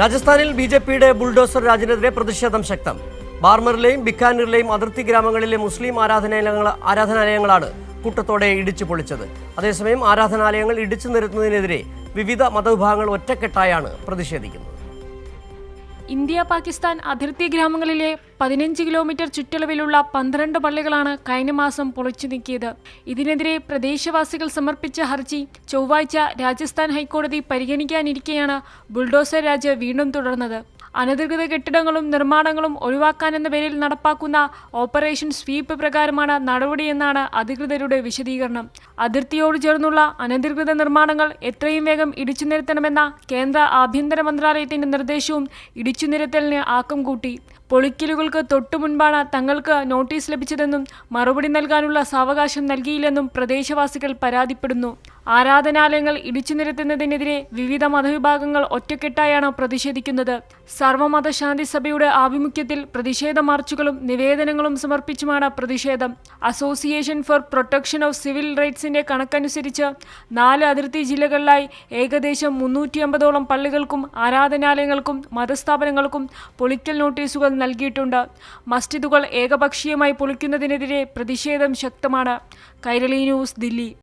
രാജസ്ഥാനിൽ ബിജെപിയുടെ ബുൾഡോസർ രാജിനെതിരെ പ്രതിഷേധം ശക്തം. ബാർമറിലെയും ബിക്കാനീറിലെയും അതിർത്തി ഗ്രാമങ്ങളിലെ മുസ്ലിം ആരാധനാലയങ്ങളാണ് കൂട്ടത്തോടെ ഇടിച്ചു പൊളിച്ചത്. അതേസമയം ആരാധനാലയങ്ങൾ ഇടിച്ചു നിരത്തുന്നതിനെതിരെ വിവിധ മതവിഭാഗങ്ങൾ ഒറ്റക്കെട്ടായാണ് പ്രതിഷേധിക്കുന്നത്. ഇന്ത്യ പാകിസ്ഥാൻ അതിർത്തി ഗ്രാമങ്ങളിലെ 15 കിലോമീറ്റർ ചുറ്റളവിലുള്ള 12 പള്ളികളാണ് കഴിഞ്ഞ മാസം പൊളിച്ചു നീക്കിയത്. ഇതിനെതിരെ പ്രദേശവാസികൾ സമർപ്പിച്ച ഹർജി ചൊവ്വാഴ്ച രാജസ്ഥാൻ ഹൈക്കോടതി പരിഗണിക്കാനിരിക്കെയാണ് ബുൾഡോസർ രാജ് വീണ്ടും തുടർന്നത്. അനധികൃത കെട്ടിടങ്ങളും നിർമ്മാണങ്ങളും ഒഴിവാക്കാനെന്ന പേരിൽ നടപ്പാക്കുന്ന ഓപ്പറേഷൻ സ്വീപ്പ് പ്രകാരമാണ് നടപടിയെന്നാണ് അധികൃതരുടെ വിശദീകരണം. അതിർത്തിയോട് ചേർന്നുള്ള അനധികൃത നിർമ്മാണങ്ങൾ എത്രയും വേഗം ഇടിച്ചു നിരത്തണമെന്ന കേന്ദ്ര ആഭ്യന്തര മന്ത്രാലയത്തിന്റെ നിർദ്ദേശവും ഇടിച്ചു നിരത്തലിന് ആക്കം കൂട്ടി. പൊളിക്കലുകൾക്ക് തൊട്ടുമുൻപാണ് തങ്ങൾക്ക് നോട്ടീസ് ലഭിച്ചതെന്നും മറുപടി നൽകാനുള്ള സാവകാശം നൽകിയില്ലെന്നും പ്രദേശവാസികൾ പരാതിപ്പെടുന്നു. ആരാധനാലയങ്ങൾ ഇടിച്ചു നിരത്തുന്നതിനെതിരെ വിവിധ മതവിഭാഗങ്ങൾ ഒറ്റക്കെട്ടായാണ് പ്രതിഷേധിക്കുന്നത്. സർവമത ശാന്തി സഭയുടെ ആഭിമുഖ്യത്തിൽ പ്രതിഷേധ മാർച്ചുകളും നിവേദനങ്ങളും സമർപ്പിച്ചുമാണ് പ്രതിഷേധം. Association for protection of civil റൈറ്റ്സിന്റെ കണക്കനുസരിച്ച് 4 അതിർത്തി ജില്ലകളിലായി ഏകദേശം 350ഓളം പള്ളികൾക്കും ആരാധനാലയങ്ങൾക്കും മതസ്ഥാപനങ്ങൾക്കും പൊളിക്കൽ നോട്ടീസുകൾ നൽകിയിട്ടുണ്ട്. മസ്ജിദുകൾ ഏകപക്ഷീയമായി പൊളിക്കുന്നതിനെതിരെ പ്രതിഷേധം ശക്തമാണ്. കൈരളി ന്യൂസ്, ദില്ലി.